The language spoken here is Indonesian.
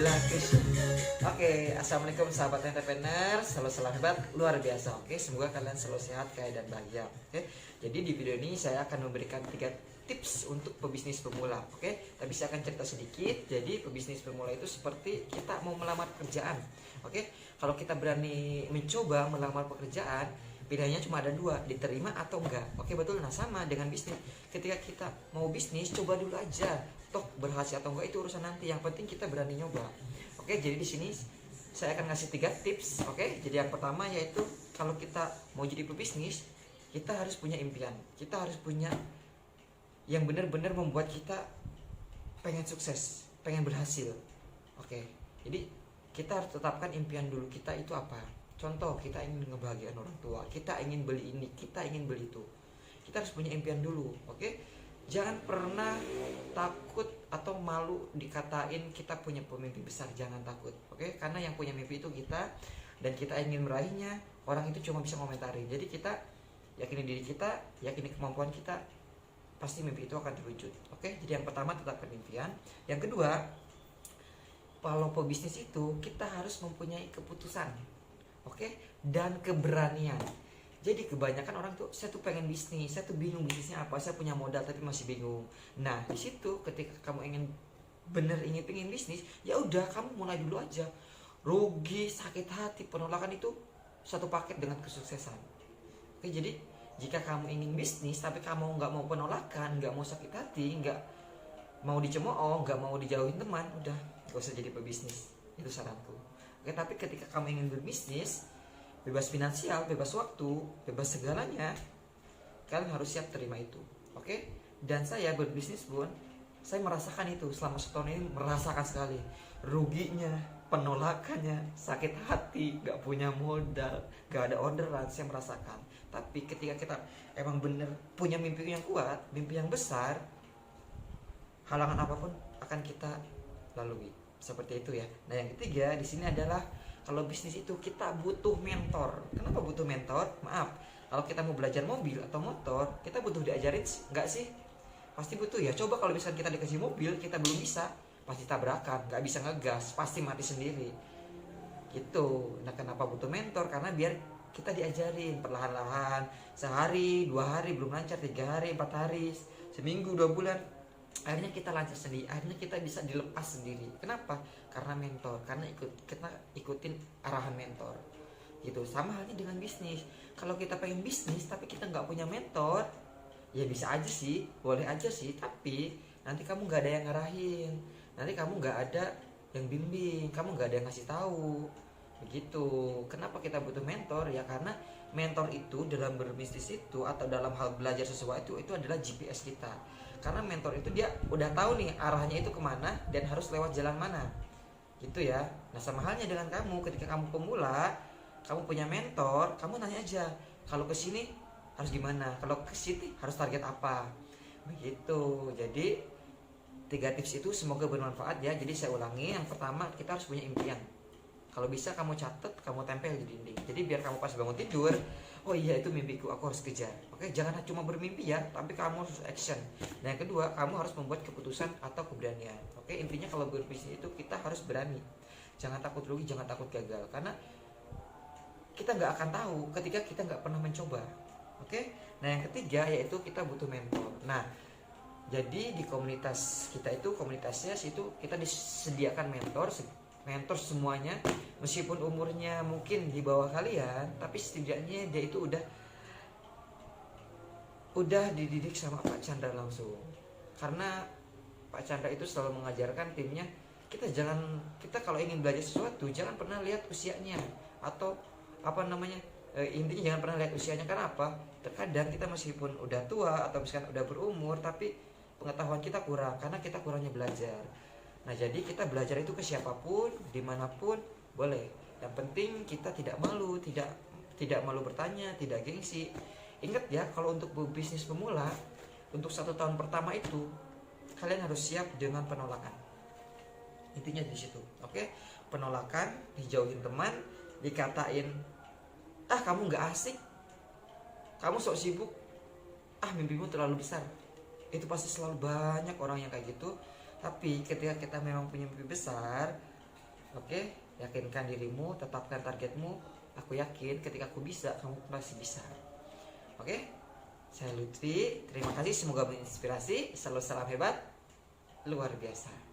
Lakukan. Oke, assalamualaikum sahabat entrepreneur, selalu salam hebat, luar biasa. Oke, semoga kalian selalu sehat, kaya dan bahagia. Oke, jadi di video ini saya akan memberikan 3 tips untuk pebisnis pemula. Oke, tapi saya akan cerita sedikit. Jadi pebisnis pemula itu seperti kita mau melamar pekerjaan. Oke, kalau kita berani mencoba melamar pekerjaan, pilihannya cuma ada 2, diterima atau enggak. Oke, betul. Nah, sama dengan bisnis. Ketika kita mau bisnis, coba dulu aja. Toh berhasil atau enggak itu urusan nanti. Yang penting kita berani nyoba. Oke, jadi di sini saya akan ngasih 3 tips. Oke, jadi yang pertama yaitu kalau kita mau jadi pebisnis, kita harus punya impian. Kita harus punya yang benar-benar membuat kita pengen sukses, pengen berhasil. Oke, jadi kita harus tetapkan impian dulu kita itu apa. Contoh, kita ingin ngebahagiakan orang tua, kita ingin beli ini, kita ingin beli itu. Kita harus punya impian dulu. Oke, jangan pernah takut atau malu dikatain kita punya pemimpi besar. Jangan takut. Oke, karena yang punya mimpi itu kita, dan kita ingin meraihnya. Orang itu cuma bisa komentari. Jadi kita yakini diri kita, yakini kemampuan kita, pasti mimpi itu akan terwujud. Oke, jadi yang pertama tetapkan impian. Yang kedua, kalau pebisnis itu kita harus mempunyai keputusan, oke, dan keberanian. Jadi kebanyakan orang tuh, saya tuh pengen bisnis, saya tuh bingung bisnisnya apa, saya punya modal tapi masih bingung. Nah, di situ ketika kamu ingin pengen bisnis, ya udah kamu mulai dulu aja. Rugi, sakit hati, penolakan itu satu paket dengan kesuksesan. Oke, jadi jika kamu ingin bisnis tapi kamu nggak mau penolakan, nggak mau sakit hati, nggak mau dicemooh, nggak mau dijauhin teman, udah gak usah jadi pebisnis. Itu saranku. Oke, tapi ketika kamu ingin berbisnis, bebas finansial, bebas waktu, bebas segalanya, kalian harus siap terima itu. Oke? Dan saya berbisnis pun, saya merasakan itu selama setahun ini, merasakan sekali ruginya, penolakannya, sakit hati, gak punya modal, gak ada orderan, saya merasakan. Tapi ketika kita emang bener punya mimpi yang kuat, mimpi yang besar, halangan apapun akan kita lalui. Seperti itu ya. Nah, yang ketiga di sini adalah kalau bisnis itu kita butuh mentor. Kenapa butuh mentor? Maaf, kalau kita mau belajar mobil atau motor, kita butuh diajarin nggak sih? Pasti butuh ya. Coba kalau misalnya kita dikasih mobil, kita belum bisa, pasti tabrakan, nggak bisa ngegas, pasti mati sendiri. Gitu. Nah, kenapa butuh mentor? Karena biar kita diajarin perlahan-lahan, sehari, 2 hari belum lancar, 3 hari, 4 hari, seminggu, 2 bulan. Akhirnya kita lancar sendiri, akhirnya kita bisa dilepas sendiri. Kenapa? Karena mentor, karena kita ikutin arahan mentor. Gitu. Sama halnya dengan bisnis. Kalau kita pengen bisnis tapi kita nggak punya mentor, ya bisa aja sih, boleh aja sih, tapi nanti kamu nggak ada yang ngarahin, nanti kamu nggak ada yang bimbing, kamu nggak ada yang ngasih tahu. Begitu. Kenapa kita butuh mentor? Ya karena mentor itu dalam berbisnis itu atau dalam hal belajar sesuatu itu adalah GPS kita. Karena mentor itu dia udah tahu nih arahnya itu kemana dan harus lewat jalan mana. Gitu ya. Nah, sama halnya dengan kamu, ketika kamu pemula, kamu punya mentor, kamu nanya aja, kalau ke sini harus gimana? Kalau ke sini harus target apa? Begitu. Jadi 3 tips itu semoga bermanfaat ya. Jadi saya ulangi, yang pertama kita harus punya impian. Kalau bisa kamu catat, kamu tempel di dinding. Jadi biar kamu pas bangun tidur, oh iya itu mimpiku, aku harus kejar. Oke, jangan cuma bermimpi ya, tapi kamu harus action. Dan yang kedua, kamu harus membuat keputusan atau keberanian. Oke, intinya kalau berbisnis itu kita harus berani. Jangan takut rugi, jangan takut gagal. Karena kita nggak akan tahu ketika kita nggak pernah mencoba. Oke, nah yang ketiga yaitu kita butuh mentor. Nah, jadi di komunitas kita itu, komunitasnya itu kita disediakan mentor semuanya, meskipun umurnya mungkin di bawah kalian, tapi setidaknya dia itu udah dididik sama Pak Chandra langsung. Karena Pak Chandra itu selalu mengajarkan timnya, kita kalau ingin belajar sesuatu jangan pernah lihat usianya atau intinya jangan pernah lihat usianya. Karena apa? Terkadang kita meskipun udah tua atau misalkan udah berumur, tapi pengetahuan kita kurang karena kita kurangnya belajar. Nah, jadi kita belajar itu ke siapapun, dimanapun boleh. Yang penting kita tidak malu, tidak malu bertanya, tidak gengsi. Ingat ya, kalau untuk bisnis pemula, untuk 1 tahun pertama itu kalian harus siap dengan penolakan. Intinya di situ, oke? Penolakan, dijauhin teman, dikatain, kamu nggak asik, kamu sok sibuk, mimpimu terlalu besar. Itu pasti selalu banyak orang yang kayak gitu. Tapi ketika kita memang punya mimpi besar, Oke, yakinkan dirimu, tetapkan targetmu. Aku yakin ketika aku bisa, kamu pasti bisa. Oke, saya Lutfi. Terima kasih, semoga menginspirasi. Selalu salam hebat, luar biasa.